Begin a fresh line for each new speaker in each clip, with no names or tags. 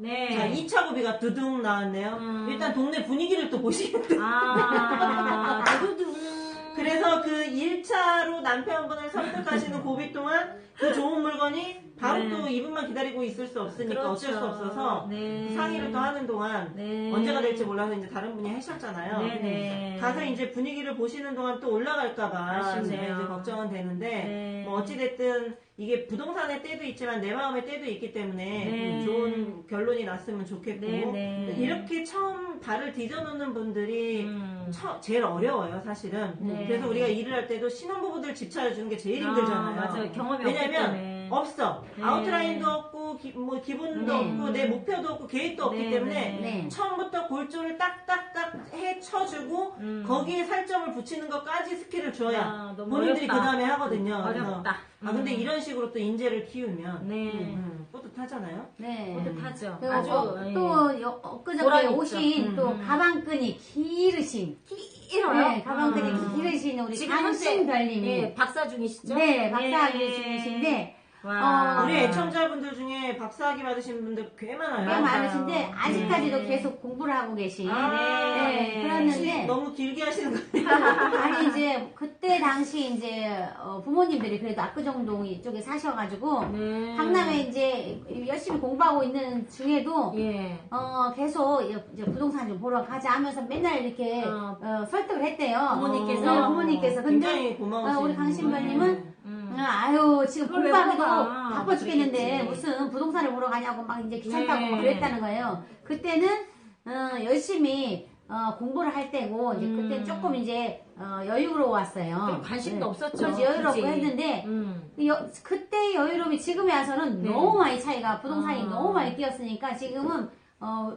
네.
자, 2차 고비가 두둥 나왔네요. 일단 동네 분위기를 또 보시겠다.
두둥.
그래서 그 1차로 남편분을 설득하시는 고비 동안 그 좋은 물건이 바로 또 이분만 기다리고 있을 수 없으니까
그렇죠.
어쩔 수 없어서 그 상의를 또 하는 동안 언제가 될지 몰라서 이제 다른 분이 하셨잖아요.
네네.
가서 이제 분위기를 보시는 동안 또 올라갈까봐 제가 이제 걱정은 되는데 뭐 어찌됐든 이게 부동산의 때도 있지만 내 마음의 때도 있기 때문에 좋은 결론이 났으면 좋겠고 이렇게 처음 발을 디뎌놓는 분들이 제일 어려워요 사실은. 그래서 우리가 일을 할 때도 신혼부부들 집 찾아주는 게 제일 힘들잖아요.
맞아요. 경험이
왜냐면
없기 때문에.
없어. 아웃라인도 없고 기분도 없고 내 목표도 없고 계획도 없기 때문에 처음부터 골조를 딱딱딱 해쳐주고 거기에 살점을 붙이는 것까지 스킬을 줘야 본인들이 그 다음에 하거든요.
어렵다.
근데 이런 식으로 또 인재를 키우면 뿌듯하잖아요.
네.
뿌듯하죠.
그리고
아주
또 엊그저께 오신 또 가방끈이 길으신
길어요.
네, 가방끈이 길으신 우리 강신별님이
네, 박사 중이시죠?
네, 박사학위 중이신데
우리 애청자분들 중에 박사학위 받으신 분들 꽤 많아요.
꽤 많으신데 아직까지도 계속 공부를 하고 계신 그랬는데
너무 길게 하시는 거 아니에요?
아니 이제 그때 당시 이제 부모님들이 그래도 압구정동 이쪽에 사셔가지고 강남에 이제 열심히 공부하고 있는 중에도 계속 이제 부동산 좀 보러 가자 하면서 맨날 이렇게 설득을 했대요. 부모님께서 근데
굉장히 고마우신
우리 강신별님은 아유 지금 공부하기도 바빠 죽겠는데 무슨 부동산을 보러 가냐고 막 이제 귀찮다고 막 그랬다는 거예요. 그때는 열심히 공부를 할 때고 이제 그때 조금 이제 여유로웠어요.
관심도 없었죠.
그렇지, 여유롭고 했는데 그때 여유로움이 지금에 와서는 너무 많이 차이가 부동산이 너무 많이 뛰었으니까 지금은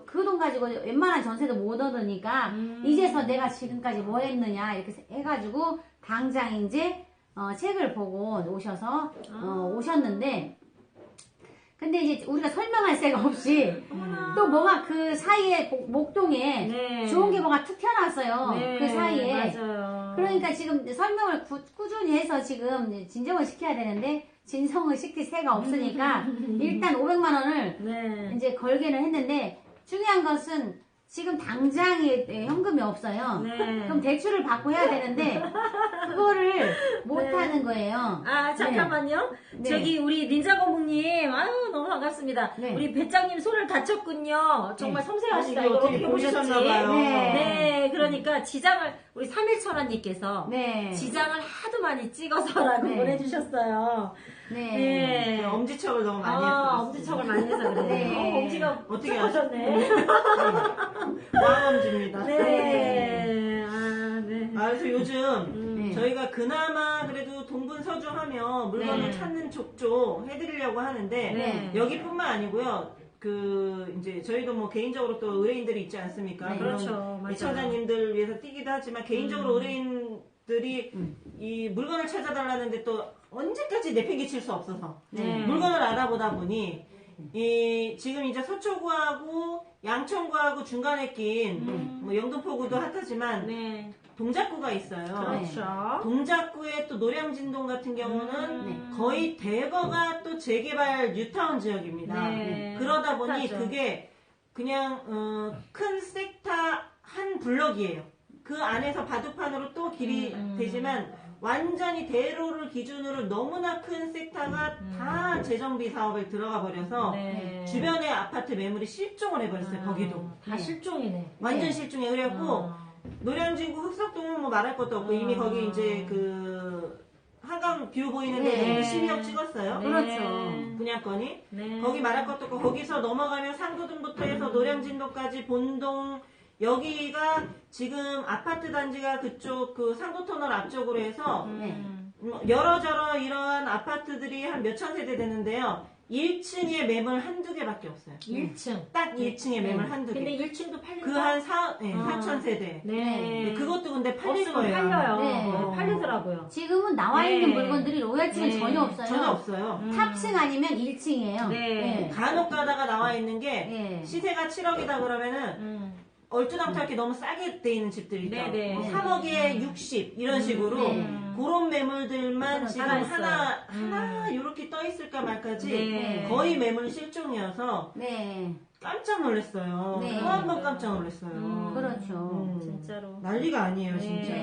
그 돈 가지고 웬만한 전세도 못 얻으니까 이제서 내가 지금까지 뭐 했느냐 이렇게 해가지고 당장 이제 책을 보고 오셔서 오셨는데 근데 이제 우리가 설명할 새가 없이 또 뭐가 그 사이에 목동에 좋은 게 뭐가 툭 튀어나왔어요. 그 사이에
맞아요.
그러니까 지금 설명을 꾸준히 해서 지금 진정을 시켜야 되는데 진정을 시킬 새가 없으니까 일단 500만 원을 이제 걸기는 했는데 중요한 것은 지금 당장에 현금이 없어요. 그럼 대출을 받고 해야 되는데 그거를 못 하는 거예요.
잠깐만요. 저기 우리 닌자거북님 아유 너무 반갑습니다. 우리 배짱님 손을 다쳤군요. 정말 섬세하시다. 이거 어떻게 보셨지? 네, 그러니까 지장을 우리 31,000원님께서 지장을 하도 많이 찍어서라고 보내주셨어요.
엄지척을 너무 많이 했어요.
엄지척을 많이 해서 그래요. 엄지가
어떻게
하셨네.
왕엄지입니다.
그래서
요즘 저희가 그나마 그래도 동분서주하며 물건을 찾는 족족 해드리려고 하는데 여기뿐만 아니고요. 이제 저희도 뭐 개인적으로 또 의뢰인들이 있지 않습니까?
그렇죠.
애청자님들 위해서 뛰기도 하지만 개인적으로 의뢰인들이 이 물건을 찾아달라는데 또 언제까지 내팽개칠 수 없어서 물건을 알아보다 보니 지금 이제 서초구하고 양천구하고 중간에 낀 뭐 영등포구도 핫하지만 동작구가 있어요.
그렇죠.
동작구의 또 노량진동 같은 경우는 거의 대거가 또 재개발 뉴타운 지역입니다. 그러다 보니 그게 그냥 큰 섹터 한 블럭이에요. 그 안에서 바둑판으로 또 길이 되지만 완전히 대로를 기준으로 너무나 큰 섹터가 다 재정비 사업에 들어가 버려서 주변의 아파트 매물이 실종을 해버렸어요. 거기도
다 실종이네.
완전 실종해. 그래갖고 노량진구 흑석동은 뭐 말할 것도 없고 이미 거기 이제 그 한강 뷰 보이는 데도 12억 찍었어요.
그렇죠.
분양권이 거기 말할 것도 없고 거기서 넘어가면 상도동부터 해서 노량진동까지 본동 여기가 지금 아파트 단지가 그쪽 그 상도터널 앞쪽으로 해서 여러저러 이러한 아파트들이 한 몇천 세대 되는데요. 1층에 매물 한두 개밖에 없어요.
1층.
딱 1층에 매물 한두 개.
근데 1층도 팔린다?
그 한 4천 세대. 그것도 근데 팔릴
없으면
거예요.
팔려요. 팔리더라고요.
지금은 나와 있는 물건들이 로얄층은 전혀 없어요.
전혀 없어요.
탑층 아니면 1층이에요.
간혹 가다가 나와 있는 게 시세가 7억이다 그러면은 얼토당토하게 너무 싸게 돼 있는 집들이 있다. 3억에 60 이런 식으로 그런 매물들만 지금 하나 이렇게 떠 있을까 말까지 거의 매물 실종이어서 깜짝 놀랐어요.
네.
또 한 번 깜짝 놀랐어요.
그렇죠.
진짜로.
난리가 아니에요, 진짜.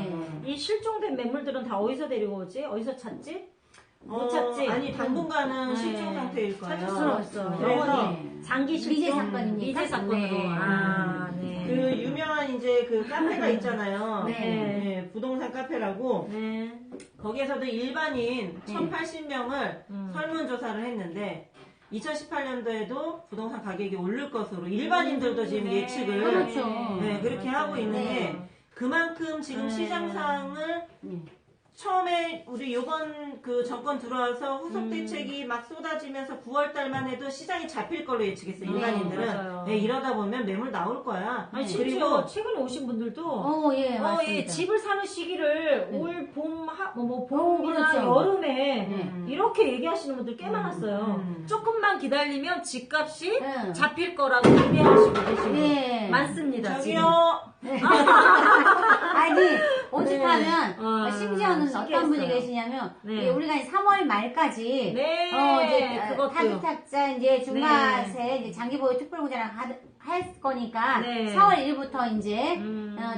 이 실종된 매물들은 다 어디서 데리고 오지? 어디서 찾지? 못 찾지?
아니, 당분간은 실종 상태일 거예요.
찾을 수는 없어.
그래서
영원히 장기 실종.
미제 사건이니까.
미제 사건으로.
네.
네.
그 유명한 이제 그 카페가 있잖아요.
네.
네, 부동산 카페라고.
네.
거기에서도 일반인 1080명을
음.
설문조사를 했는데 2018년도에도 부동산 가격이 오를 것으로 일반인들도 지금
네.
예측을
그렇죠.
네, 그렇게
맞아요.
하고 있는
네.
게 그만큼 지금 시장상을 처음에 우리 요번 그 정권 들어와서 후속 대책이 막 쏟아지면서 9월 달만 해도 시장이 잡힐 걸로 예측했어요. 일반인들은.
맞아요.
네, 이러다 보면 매물 나올 거야.
아니,
그리고
심지어 최근에 오신 분들도
예, 맞습니다.
예, 집을 사는 시기를 올 봄, 봄이나
그렇죠.
여름에 이렇게 얘기하시는 분들 꽤 많았어요. 조금만 기다리면 집값이
네.
잡힐 거라고 기대하시고 계시고
네.
많습니다.
저기요.
아니, 오죽하면,
네.
심지어는
신기했어요.
어떤 분이 계시냐면,
네.
이 우리가 3월 말까지,
네,
이제,
그것도요.
타주택자 이제 중과세, 이제 장기보유 특별공제랑 할 거니까,
네.
4월 1일부터 이제,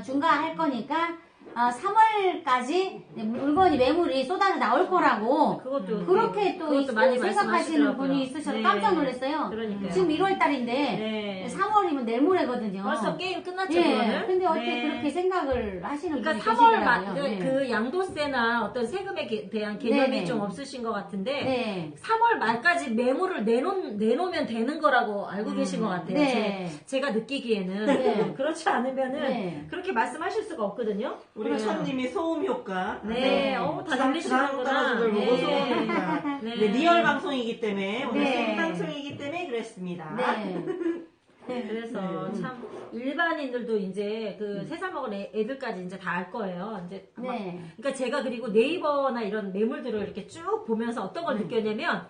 중과할 거니까, 3월까지 물건이 매물이 쏟아져 나올 거라고,
그것도
그렇게 또
그것도 많이
생각하시는
말씀하시더라고요.
분이 있으셔서
네.
깜짝 놀랐어요.
그러니까요.
지금 1월 달인데,
네.
3월이면 내일 모레거든요.
벌써 게임 끝났죠,
예.
그거는.
근데 어떻게
네.
그렇게 생각을 하시는
그러니까
분이
3월
계시더라고요. 네.
그 양도세나 어떤 세금에 대한 개념이
네네.
좀 없으신 것 같은데
네.
3월 말까지 매물을 내놓으면 되는 거라고 알고 계신 것 같아요.
네.
제가 느끼기에는
네.
그렇지 않으면은
네.
그렇게 말씀하실 수가 없거든요.
우리 천님이 소음 효과.
네, 다 들리시는구나.
떨어진 걸 보고 소음 효과.
네.
네, 리얼 방송이기 때문에 오늘
네.
생방송이기 때문에 그랬습니다.
네.
그래서 참 일반인들도 이제 그 세 살 먹은 애들까지 이제 다 알 거예요. 이제 아마
네.
그러니까 제가 그리고 네이버나 이런 매물들을 이렇게 쭉 보면서 어떤 걸 느꼈냐면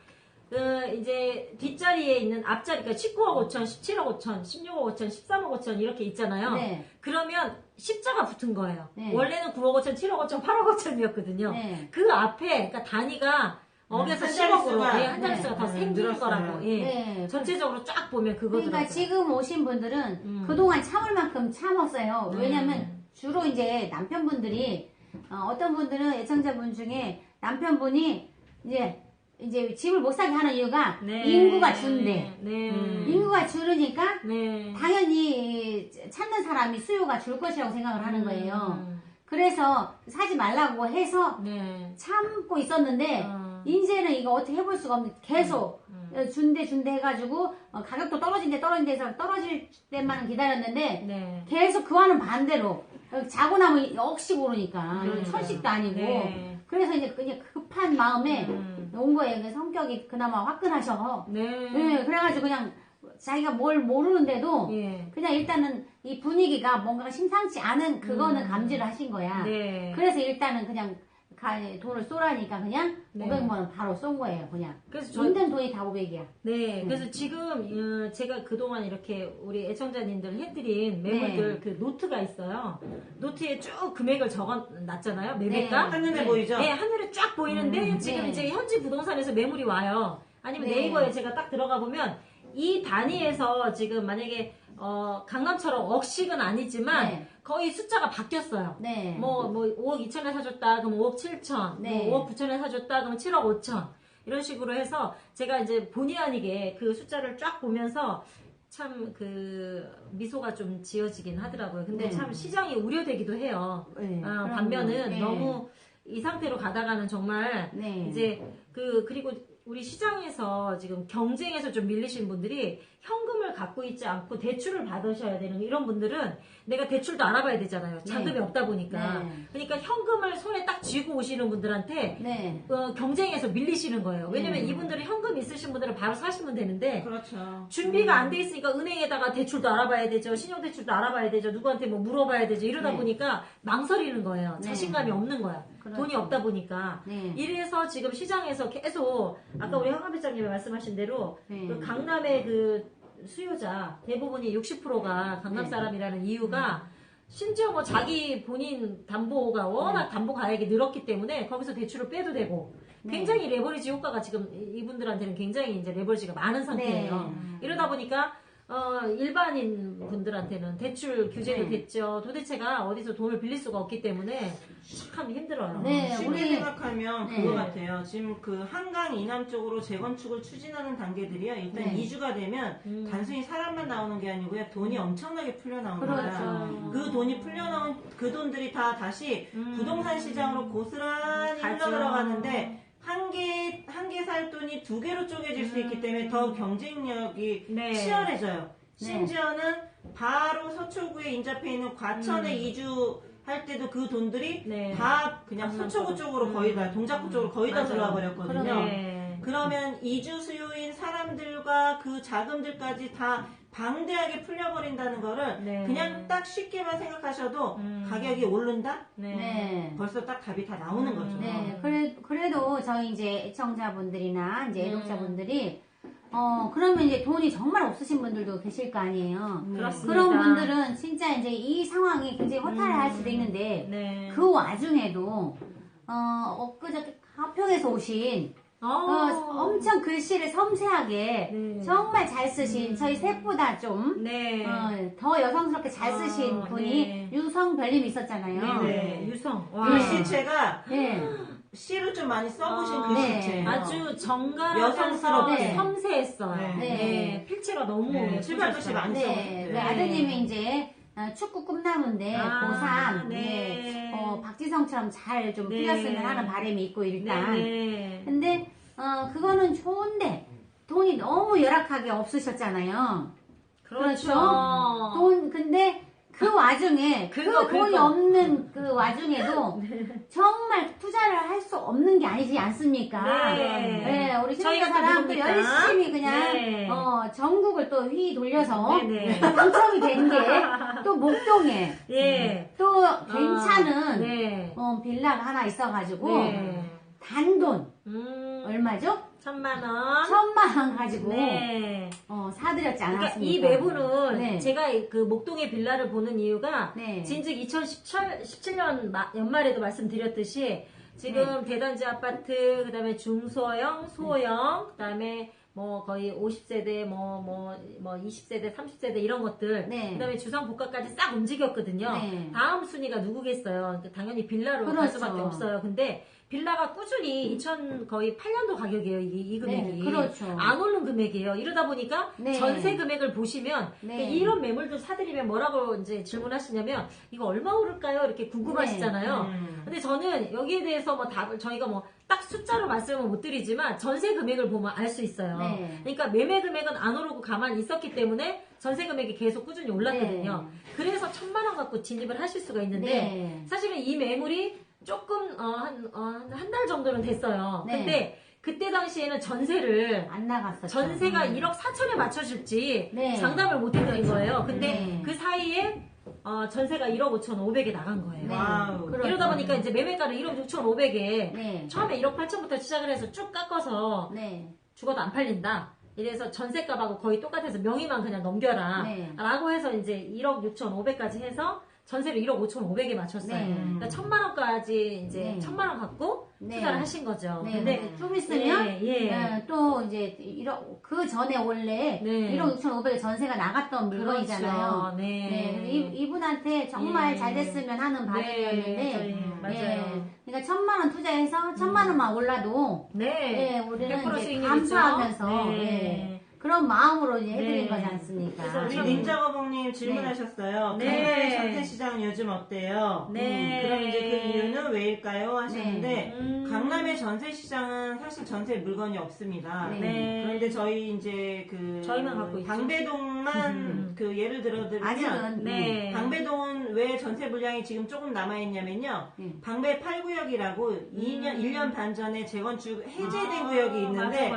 이제 뒷자리에 있는 앞자리, 그러니까 19억 5천, 17억 5천, 16억 5천, 13억 5천 이렇게 있잖아요.
네.
그러면 십자가 붙은 거예요.
네.
원래는 9억 5천, 7억 5천, 8억 5천이었거든요.
네.
그 앞에, 그러니까 단위가 억에서
한
10억으로
자릿수가,
한 자릿수가 더 생길
늘었어요.
거라고. 예.
네.
전체적으로 쫙 보면 그거더라고요.
그러니까 지금 오신 분들은 그동안 참을 만큼 참았어요. 왜냐면 주로 이제 남편분들이 어떤 분들은 애청자분 중에 남편분이 이제 집을 못 사게 하는 이유가
네.
인구가 준대.
네.
인구가 줄으니까
네.
당연히 찾는 사람이 수요가 줄 것이라고 생각을 하는 거예요. 그래서 사지 말라고 해서
네.
참고 있었는데 이제는 이거 어떻게 해볼 수가 없는 계속 준대 해가지고 가격도 떨어진 데서 떨어질 때만 기다렸는데
네.
계속 그와는 반대로 자고 나면 억씩 오르니까
그러니까요.
천씩도 아니고
네.
그래서 이제 그냥 급한 마음에 온 거예요. 성격이 그나마 화끈하셔.
네.
네, 그래가지고 그냥 자기가 뭘 모르는데도
예.
그냥 일단은 이 분위기가 뭔가 심상치 않은 그거는 감지를 하신 거야.
네.
그래서 일단은 그냥 돈을 쏘라니까 그냥
네.
500만 원 바로 쏜 거예요. 그냥.
그래서
있는 돈이 다 500이야.
네, 그래서 지금 제가 그동안 이렇게 우리 애청자님들 해드린 매물들
네.
그 노트가 있어요. 노트에 쭉 금액을 적어놨잖아요. 매매가.
네.
한눈에 보이죠?
네, 하늘에 쫙 보이는데 지금
네.
이제 현지 부동산에서 매물이 와요. 아니면
네.
네이버에 제가 딱 들어가 보면 이 단위에서 지금 만약에 강남처럼 억씩은 아니지만
네.
거의 숫자가 바뀌었어요.
네.
뭐 5억 2천에 사줬다 그럼 5억 7천,
네.
뭐 5억 9천에 사줬다 그러면 7억 5천 이런 식으로 해서 제가 이제 본의 아니게 그 숫자를 쫙 보면서 참 그 미소가 좀 지어지긴 하더라고요. 근데 참 시장이 우려되기도 해요.
네.
반면은
네.
너무 이 상태로 가다가는 정말
네.
이제 그리고 우리 시장에서 지금 경쟁에서 좀 밀리신 분들이 현금을 갖고 있지 않고 대출을 받으셔야 되는 이런 분들은 내가 대출도 알아봐야 되잖아요. 자금이 없다 보니까.
네.
그러니까 현금을 손에 딱 쥐고 오시는 분들한테
네.
경쟁에서 밀리시는 거예요. 왜냐면 이분들은 현금 있으신 분들은 바로 사시면 되는데
그렇죠.
준비가 안 돼 있으니까 은행에다가 대출도 알아봐야 되죠. 신용대출도 알아봐야 되죠. 누구한테 뭐 물어봐야 되죠. 이러다
네.
보니까 망설이는 거예요.
네.
자신감이 없는 거야.
그렇죠.
돈이 없다 보니까.
네.
이래서 지금 시장에서 계속 아까 우리 황한 회장님이 말씀하신 대로
네.
그 강남의 그 수요자 대부분이 60%가 강남
네.
사람이라는 이유가 심지어 뭐 자기 본인 담보가 워낙 담보 가액이 늘었기 때문에 거기서 대출을 빼도 되고 굉장히 레버리지 효과가 지금 이분들한테는 굉장히 이제 레버리지가 많은 상태예요.
네.
이러다 보니까 일반인 분들한테는 대출 규제도 됐죠. 도대체가 어디서 돈을 빌릴 수가 없기 때문에 참 힘들어요.
네,
쉽게 생각하면 그거 같아요. 지금 그 한강 이남 쪽으로 재건축을 추진하는 단계들이요. 일단 2주가 되면 단순히 사람만 나오는 게 아니고요. 돈이 엄청나게 풀려 나옵니다.
그렇죠.
그 돈이 풀려 나온 그 돈들이 다 다시 부동산 시장으로 고스란히 흘러 들어가는데 한 개 살 돈이 2개로 쪼개질 수 있기 때문에 더 경쟁력이 치열해져요. 심지어는 바로 서초구에 인접해 있는 과천에 이주할 때도 그 돈들이 다 그냥 서초구 쪽으로 거의 다, 동작구 쪽으로 거의 다 들어와 버렸거든요. 그러면 이주 수요인 사람들과 그 자금들까지 다 방대하게 풀려버린다는 거를 그냥 딱 쉽게만 생각하셔도 가격이 오른다? 벌써 딱 답이 다 나오는 거죠.
그래도 저희 이제 애청자분들이나 이제 애독자분들이 그러면 이제 돈이 정말 없으신 분들도 계실 거 아니에요.
그렇습니다.
그런 분들은 진짜 이제 이 상황이 굉장히 허탈할 수도 있는데 그 와중에도 엊그저께 가평에서 오신 엄청 글씨를 섬세하게 정말 잘 쓰신 저희 셋보다 좀 더 여성스럽게 잘 쓰신 분이 유성별님이 있었잖아요.
유성.
글씨체가 시를 좀 많이 써보신 글씨체.
아주 정갈하고
여성스럽게
섬세했어요. 필체가 너무
출발 글씨 많이 써보셨대요.
아드님이 이제 축구 꿈나무인데 고3 박지성처럼 잘 좀 풀렸으면 하는 바람이 있고 일단 근데 그거는 좋은데 돈이 너무 열악하게 없으셨잖아요. 그렇죠. 근데 그 와중에 돈이 없는 그 와중에도 정말 투자를 할 수 없는 게 아니지 않습니까? 우리 신혼가 사람 또 열심히 그냥 전국을 또 휘 돌려서 당첨이 된 게 또 목동에 또 괜찮은 빌라가 하나 있어가지고 단돈 얼마죠? 1,000만 원 가지고 사드렸지 않았습니까?
그러니까 이 매부는 제가 그 목동의 빌라를 보는 이유가 진즉 2017년 연말에도 말씀드렸듯이 지금 대단지 아파트, 그 다음에 중소형, 소형, 그 다음에 뭐 거의 50세대, 뭐 20세대, 30세대 이런 것들, 그 다음에 주상복합까지 싹 움직였거든요. 다음 순위가 누구겠어요? 당연히 빌라로 갈 수밖에 없어요. 근데 빌라가 꾸준히 거의 8년도 가격이에요, 이 금액이. 안 오른 금액이에요. 이러다 보니까 전세 금액을 보시면 이런 매물들 사드리면 뭐라고 이제 질문하시냐면 이거 얼마 오를까요? 이렇게 궁금하시잖아요. 근데 저는 여기에 대해서 뭐 답을 저희가 뭐 딱 숫자로 말씀을 못 드리지만 전세 금액을 보면 알 수 있어요. 그러니까 매매 금액은 안 오르고 가만히 있었기 때문에 전세 금액이 계속 꾸준히 올랐거든요. 그래서 1,000만 원 갖고 진입을 하실 수가 있는데 사실은 이 매물이 조금 한 달 정도는 됐어요. 근데 그때 당시에는 전세를
안 나갔었죠.
전세가 1억 4천에 맞춰줄지 장담을 못 해드린 거예요. 근데 그 사이에 전세가 1억 5,500에 나간 거예요. 이러다 보니까 이제 매매가를 1억 6,500에 처음에 1억 8천부터 시작을 해서 쭉 깎아서 죽어도 안 팔린다. 이래서 전세값하고 거의 똑같아서 명의만 그냥 넘겨라. 라고 해서 이제 1억 6,500까지 해서 전세를 1억 5,500에 맞췄어요. 그러니까 1,000만 원까지 이제 1,000만 원 갖고 투자를 하신 거죠. 근데
좀 있으면 또 이제 그 전에 원래 1억 6,500에 전세가 나갔던 물건이잖아요. 이분한테 정말 잘 됐으면 하는 바람이었는데 그러니까 1,000만 원 투자해서 1,000만 원만 올라도 우리는 이제 감사하면서 그런 마음으로 이제 해드린 거지 않습니까?
그래서 우리 닌자거봉님 질문하셨어요. 강남의 전세시장 요즘 어때요? 그럼 이제 그 이유는 왜일까요? 하셨는데 강남의 전세시장은 사실 전세 물건이 없습니다. 그런데 저희 이제
저희만 갖고 있죠.
방배동만 그 예를 들어
아직은
드리면 방배동은 왜 전세 물량이 지금 조금 남아있냐면요. 방배 8구역이라고 1년 반 전에 재건축 해제된 구역이 있는데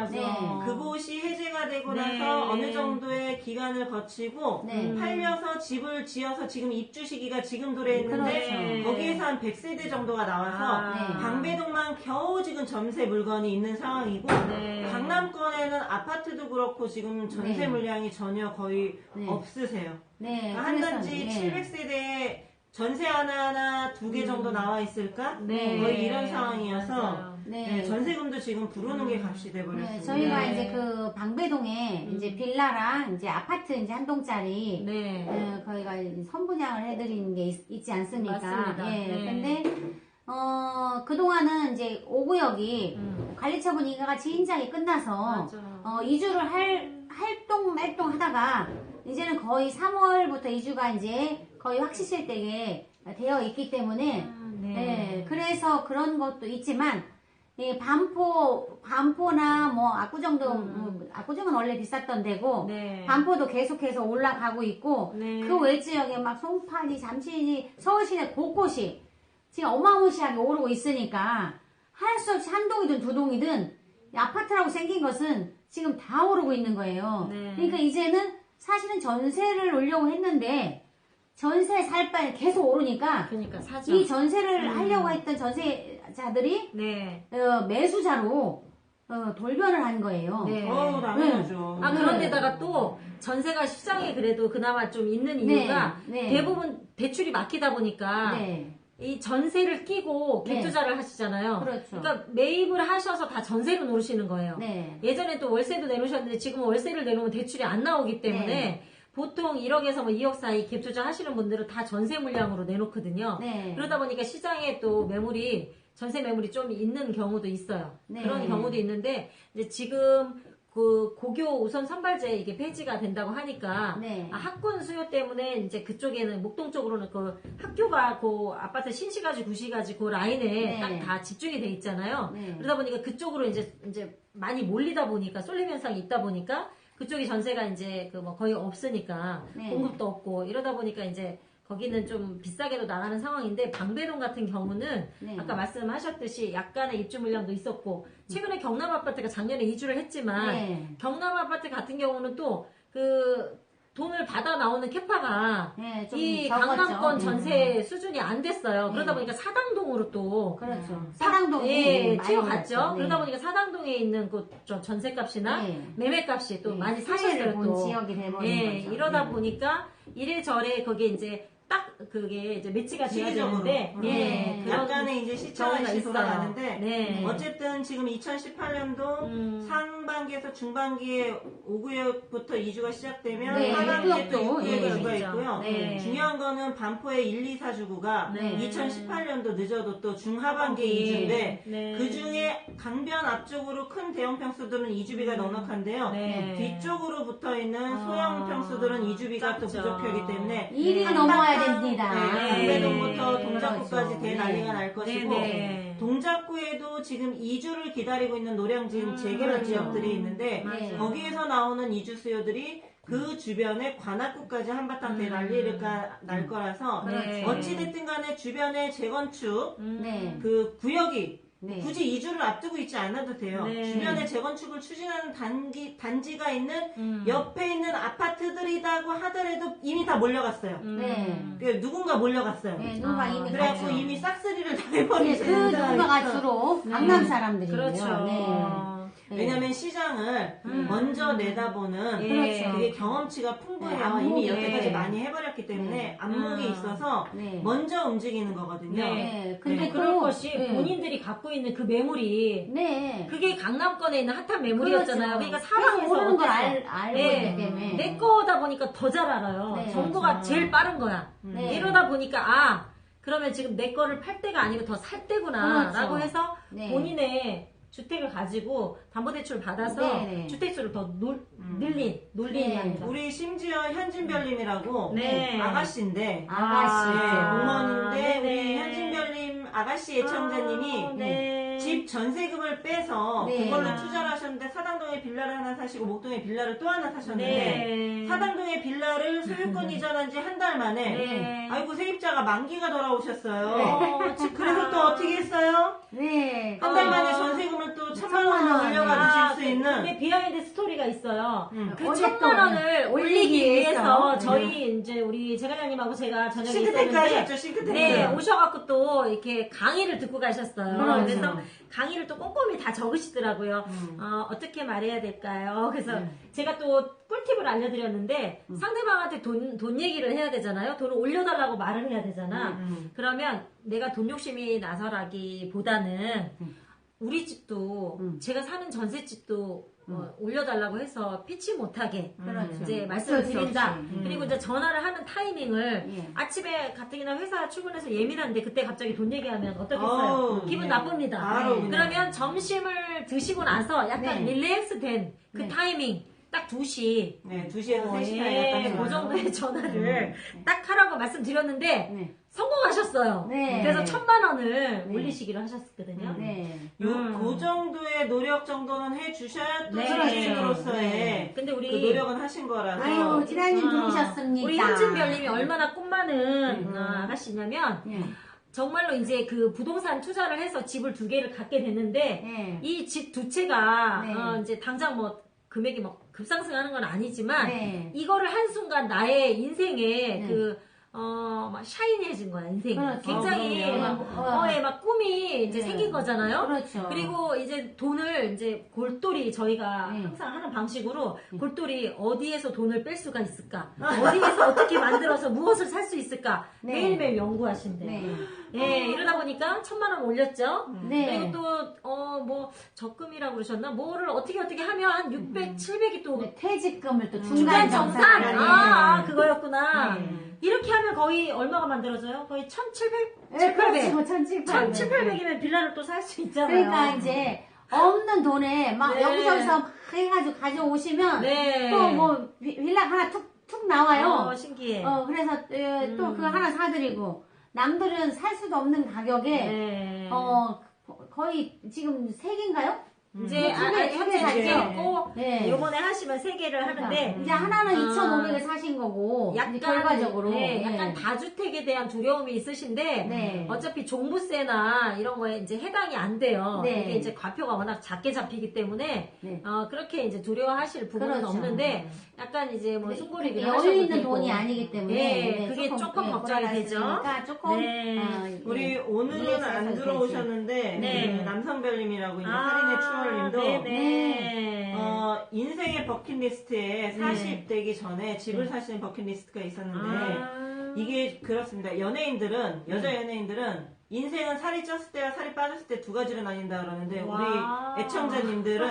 그곳이 해제가 되고 나서 어느 정도의 기간을 거치고 팔려서 집을 지어서 지금 입주 시기가 지금 도래했는데 거기에서 한 100세대 정도가 나와서 방배동만 겨우 지금 전세 물건이 있는 상황이고 강남권에는 아파트도 그렇고 지금 전세 물량이 전혀 거의 없으세요. 그러니까 한 단지 700세대에 전세 하나나 2개 정도 나와 있을까? 거의 이런 상황이어서
네.
전세금도 지금 부르는 게 값이 돼버렸습니다.
네, 저희가 이제 그 방배동에 이제 빌라랑 이제 아파트 이제 한 동짜리 거기가 선분양을 해드리는 게 있지 않습니까?
맞습니다.
예.
네.
근데 그동안은 이제 5구역이 관리처분 인가가 진작에 끝나서 이주를 활동 하다가 이제는 거의 3월부터 이주가 이제 거의 확실시되게 되어 있기 때문에 그래서 그런 것도 있지만 반포나 뭐 압구정은 원래 비쌌던 데고 반포도 계속해서 올라가고 있고 그 외지역에 막 송파리, 잠실이, 서울시내 곳곳이 지금 어마무시하게 오르고 있으니까 할 수 없이 한 동이든 두 동이든 아파트라고 생긴 것은 지금 다 오르고 있는 거예요. 그러니까 이제는 사실은 전세를 올려고 했는데 전세 살 바에 계속 오르니까
그러니까 사죠.
이 전세를 하려고 했던 전세자들이 매수자로 돌변을 한 거예요.
당연하죠.
그런데다가 또 전세가 시장에 그래도 그나마 좀 있는 이유가 대부분 대출이 막히다 보니까 이 전세를 끼고 갭투자를 하시잖아요.
그렇죠.
그러니까 매입을 하셔서 다 전세로 놓으시는 거예요. 예전에 또 월세도 내놓으셨는데 지금은 월세를 내놓으면 대출이 안 나오기 때문에 보통 1억에서 뭐 2억 사이 갭투자 하시는 분들은 다 전세 물량으로 내놓거든요. 그러다 보니까 시장에 또 전세 매물이 좀 있는 경우도 있어요. 그런 경우도 있는데 이제 지금 그 고교 우선 선발제 이게 폐지가 된다고 하니까 학군 수요 때문에 이제 그쪽에는 목동 쪽으로는 그 학교가 그 아파트 신시가지 구시가지 그 라인에 딱 다 집중이 돼 있잖아요. 그러다 보니까 그쪽으로 이제 많이 몰리다 보니까 쏠림 현상이 있다 보니까 그쪽이 전세가 이제 그 뭐 거의 없으니까 공급도 없고 이러다 보니까 이제 거기는 좀 비싸게도 나가는 상황인데 방배동 같은 경우는 아까 말씀하셨듯이 약간의 입주 물량도 있었고 최근에 경남 아파트가 작년에 이주를 했지만 경남 아파트 같은 경우는 또 그 돈을 받아 나오는 캐파가 이 강남권 전세 수준이 안 됐어요. 그러다 보니까 사당동으로 또
사당동이
튀어갔죠. 그러다 보니까 사당동에 있는 그 전세값이나 매매값이 또 많이 사셨어요. 또
지역이 돼버린 거죠.
이러다 보니까 이래저래 거기에 이제 딱 그게 이제 매치가 돼야 되는데
약간의 이제 시차가 돌아가는데
네.
어쨌든 지금 2018년도 상반기에서 중반기에 5구역부터 이주가 시작되면 하반기에 또 6구역에 이주가 있고요. 중요한 거는 반포의 1, 2, 4주구가 2018년도 늦어도 또 중하반기에 이주인데 그 중에 강변 앞쪽으로 큰 대형 평수들은 이주비가 넉넉한데요. 뒤쪽으로 붙어 있는 소형 평수들은 이주비가 또 부족하기 때문에
일이 넘어야 됩니다.
방배동부터 동작구까지 대난리가 날 것이고 동작구에도 지금 이주를 기다리고 있는 노량진 재개발 지역들이 있는데 거기에서 나오는 이주 수요들이 그 주변에 관악구까지 한바탕 대난리가 날 거라서 어찌됐든 간에 주변의 재건축 그 구역이 굳이 이주를 앞두고 있지 않아도 돼요. 주변에 재건축을 추진하는 단지가 있는 옆에 있는 아파트들이라고 하더라도 이미 다 몰려갔어요. 누군가 몰려갔어요.
누군가 이미
그래갖고 이미 싹쓸이를 다 해버리는
그 누군가가 주로 강남 사람들이에요.
그렇죠.
왜냐면 시장을 먼저 내다보는 그게 경험치가 풍부해요. 이미 여태까지 많이 해버렸기 때문에 안목이 있어서 먼저 움직이는 거거든요.
근데 그럴 것이 본인들이 갖고 있는 그 매물이 그게 강남권에 있는 핫한 매물이었잖아요. 그러니까 사방에서
오르는 걸 알고 있기 때문에
내 거다 보니까 더 잘 알아요. 정보가 제일 빠른 거야. 이러다 보니까 그러면 지금 내 거를 팔 때가 아니고 더 살 때구나 라고 해서 본인의 주택을 가지고 담보대출을 받아서 주택수를 더 놀린 합니다.
우리 심지어 현진별님이라고 아가씨인데 공무원인데 우리 현진별님 아가씨 애청자님이 집 전세금을 빼서 그걸로 투자를 하셨는데 사당동에 빌라를 하나 사시고 목동에 빌라를 또 하나 사셨는데 사당동에 빌라를 소유권 이전한 지 한 달 만에 아이고 세입자가 만기가 돌아오셨어요. 그래서 또 어떻게 했어요? 한 달 만에 전세금을 또 1,000만 원 올려가지고 줄 수 있는
근데 비하인드 스토리가 있어요. 그 1,000만 원을 올리기 위해서 저희 이제 우리 재관장님하고 제가 저녁에
싱크탱크 하셨죠,
있었는데
싱크탱크.
오셔갖고 또 이렇게 강의를 듣고 가셨어요. 그래서 강의를 또 꼼꼼히 다 적으시더라고요. 어떻게 말해야 될까요? 그래서 제가 또 꿀팁을 알려드렸는데 상대방한테 돈 얘기를 해야 되잖아요. 돈을 올려달라고 말을 해야 되잖아. 그러면 내가 돈 욕심이 나서라기보다는 우리 집도 제가 사는 전셋집도 올려달라고 해서 피치 못하게 이제 말씀을 드린다. 그리고 이제 전화를 하는 타이밍을 아침에 가뜩이나 회사 출근해서 예민한데 그때 갑자기 돈 얘기하면 어떻겠어요? 기분 나쁩니다. 그러면 점심을 드시고 나서 약간 릴렉스된 그 타이밍 딱 2시.
네, 2시에서 3시 사이에
그 정도의 전화를 딱 하라고 말씀드렸는데 성공하셨어요. 그래서 1,000,000원을 올리시기로 하셨거든요.
그 정도의 노력 정도는 해주셔야 또 지인으로서의
근데 우리
그 노력은 하신 거라서.
아유, 지라님 들어오셨습니다.
우리 현진별님이 얼마나 꿈 많은 아가씨냐면 정말로 이제 그 부동산 투자를 해서 집을 2개를 갖게 됐는데 이 집 2채가 이제 당장 뭐 금액이 막 급상승하는 건 아니지만 이거를 한순간 나의 인생에 막 샤이니해진 거야, 인생이. 굉장히 막 꿈이 이제 생긴 거잖아요. 그리고 이제 돈을 이제 골똘히 저희가 항상 하는 방식으로 골똘히 어디에서 돈을 뺄 수가 있을까? 어디에서 어떻게 만들어서 무엇을 살 수 있을까? 매일매일 연구하신대요. 이러다 보니까 1,000,000원 올렸죠. 그리고 또 뭐 적금이라고 그러셨나? 뭐를 어떻게 하면 한 600, 700이 또
퇴직금을 또
중간 정산.
정산.
그거였구나. 이렇게 하면 거의 얼마가 만들어져요? 거의 1,700?
그렇죠. 1,700이면
빌라를 또 살 수 있잖아요.
그러니까 이제 없는 돈에 막 여기저기서 막 해가지고 가져오시면 또 뭐 빌라 하나 툭 나와요.
신기해.
그래서 또 그거 하나 사드리고 남들은 살 수도 없는 가격에 거의 지금 3개인가요?
이제 현재 샀고 요번에 하시면 3개를 하는데
이제 하나는 2,500을 사신 거고
약간
결과적으로
약간 다주택에 대한 두려움이 있으신데 어차피 종부세나 이런 거에 이제 해당이 안 돼요. 이게 이제 과표가 워낙 작게 잡히기 때문에 그렇게 이제 두려워하실 부분은 없는데 약간 이제 뭐 숨고리기를 하셔도
여유 있는
되고.
돈이 아니기 때문에
그게 조금 걱정이 되죠.
조금
우리 오늘은 안 들어오셨는데 그 남성별님이라고 이제 살인의 추월님도 인생의 버킷리스트에 40 되기 전에 집을 사시는 버킷리스트가 있었는데 이게 그렇습니다. 여자 연예인들은 인생은 살이 쪘을 때와 살이 빠졌을 때 2가지로 나뉜다 그러는데 우리 애청자님들은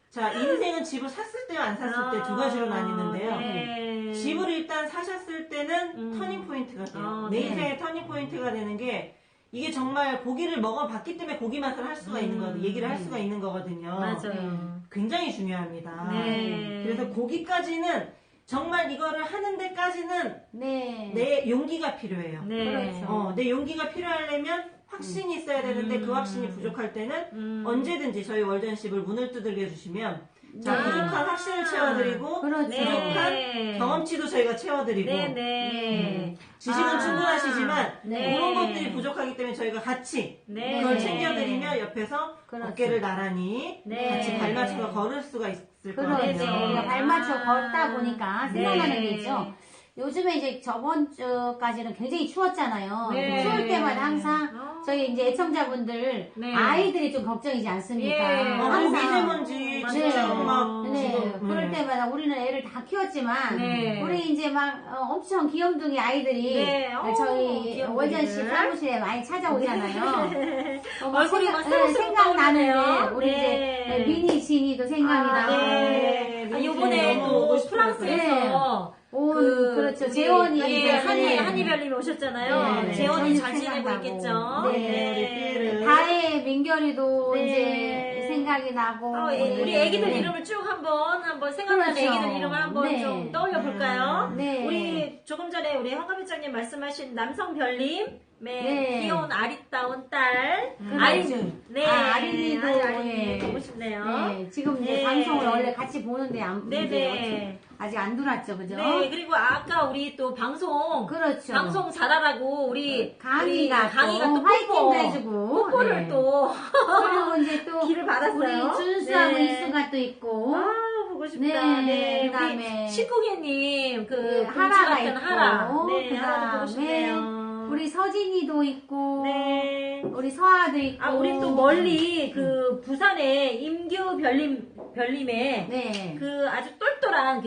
자, 인생은 집을 샀을 때와 안 샀을 때 2가지로 나뉘는데요. 집을 일단 사셨을 때는 터닝 포인트가 돼요. 내 인생의 터닝 포인트가 되는 게 이게 정말 고기를 먹어봤기 때문에 고기 맛을 할 수가 있는 거거든요. 얘기를 할 수가 있는 거거든요.
맞아요.
굉장히 중요합니다. 그래서 고기까지는 정말 이거를 하는 데까지는 내 용기가 필요해요. 내 용기가 필요하려면 확신이 있어야 되는데 그 확신이 부족할 때는 언제든지 저희 월전십을 문을 두들겨 주시면 자, 부족한 확신을 채워드리고 부족한 경험치도 저희가 채워드리고 지식은 충분하시지만 그런 것들이 부족하기 때문에 저희가 같이 그걸 챙겨드리며 옆에서 어깨를 나란히 같이 발맞춰서 걸을 수가 있을 거예요.
발맞춰 걷다 보니까 생각나는 게 있죠. 요즘에 이제 저번 주까지는 굉장히 추웠잖아요. 추울 때마다 항상 저희 이제 애청자분들 아이들이 좀 걱정이지 않습니까?
항상 미세먼지 진짜 막
그럴 때마다 우리는 애를 다 키웠지만 우리 이제 막 엄청 귀염둥이 아이들이 저희 월전씨 사무실에 많이 찾아오잖아요.
얼굴이 막
생각나는데 우리 이제 미니 진이도 생각이 나고
요번에 또 프랑스에서
그렇죠. 재원이
한이별님이 오셨잖아요. 재원이 잘 지내고 있겠죠.
다혜 민결이도 이제 생각이 나고
우리 애기들 이름을 쭉 한번 생각나는 애기들 이름을 한번 좀 떠올려 볼까요? 우리 조금 전에 우리 황가비장님 말씀하신 남성별님 귀여운 아리따운 딸 아린이
아린이도
보고 싶네요.
지금 이제 방송을 원래 같이 보는데 아직 안 들어왔죠, 그죠?
그리고 아까 우리 또 방송 잘하라고 우리
강희가
또
화이팅도 해주고
뽀뽀를 또
그리고 이제 또
기를 받았어요.
우리 준수하고 이수가 또 있고
보고 싶다.
그다음에
우리 식구개님
하라가 있고
하라도 보고 싶네요.
우리 서진이도 있고 우리 서아도 있고
우리 또 멀리 그 부산에 임규 별님의 그 아주 똘똘한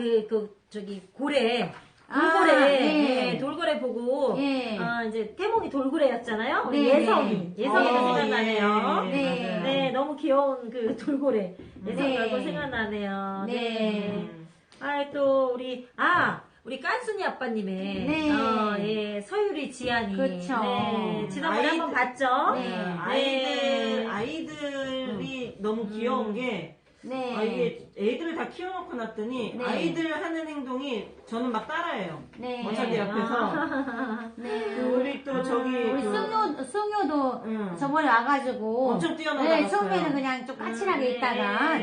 저기 고래 돌고래 돌고래 보고
예.
이제 태몽이 돌고래였잖아요. 우리
네,
예성이가 생각나네요.
네.
네, 너무 귀여운 그 돌고래. 예성이
네.
얼굴 생각나네요.
네.
네. 또 우리 깐순이 아빠님의
네.
예, 서유리 지안이.
그쵸.
네, 지난번에 한번 봤죠.
네.
아이들이 너무 귀여운 게
네.
이게 애들을 다 키워놓고 났더니
네.
아이들 하는 행동이 저는 막 따라해요.
네.
어차피 옆에서
네.
우리 또 저기
우리 승효도 저번에 와가지고
엄청 뛰어나갔어요.
네, 처음에는 그냥 좀 까칠하게 있다가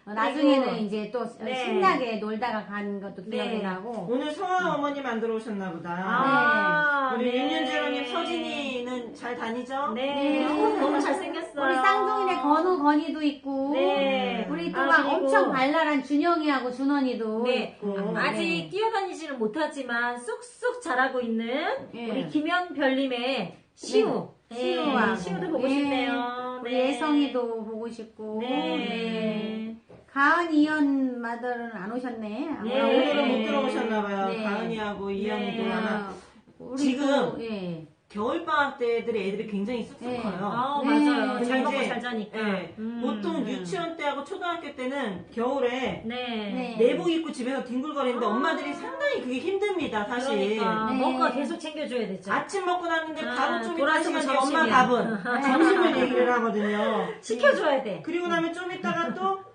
나중에는
그리고,
이제 또
네.
신나게 놀다가 가는 것도 기억이
네.
나고.
오늘 성화 어머니 만들어 오셨나 보다. 우리
네.
윤윤재로님 서진이는 잘 다니죠?
네. 너무 잘생겼어요.
우리 쌍둥이네 건우건이도 있고.
네.
우리 또 막
그리고
엄청 발랄한 준영이하고 준원이도
네.
있고.
아직
네.
뛰어다니지는 못하지만 쑥쑥 자라고 있는
예.
우리 김연별님의 시우.
시우하고.
시우도 보고
예.
싶네요.
우리
네.
예성이도 보고 싶고.
네.
가은 이현 마더는 안 오셨네. 아마
네.
오늘은 못 들어오셨나봐요.
네.
가은이하고 이현이도
네.
아마.
우리
지금
또, 예.
겨울방학 때 애들이 굉장히 쑥쑥
네.
커요.
네.
맞아요. 잘 먹고
이제,
잘 자니까.
예, 보통 유치원 때하고 초등학교 때는 겨울에
네.
내복 입고 집에서 뒹굴거리는데 엄마들이 상당히 그게 힘듭니다, 사실.
그러니까
네.
뭔가 계속 챙겨줘야 되죠.
아침 먹고 났는데 바로 좀 이따
돌아서면
시간 뒤에 엄마
점심이야.
밥은 점심을 얘기를 하거든요.
시켜줘야 돼.
그리고 나면 좀 있다가 또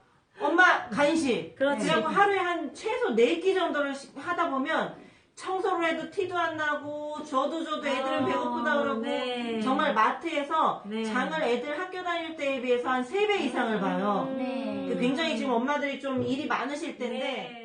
엄마 간식.
그렇지.
그래갖고 하루에 한 최소 4끼 정도를 하다 보면 청소를 해도 티도 안 나고 줘도 애들은 배고프다 그러고
네.
정말 마트에서
네.
장을 애들 학교 다닐 때에 비해서 한 3배 이상을 봐요.
네.
굉장히 지금 엄마들이 좀 일이 많으실 텐데
네.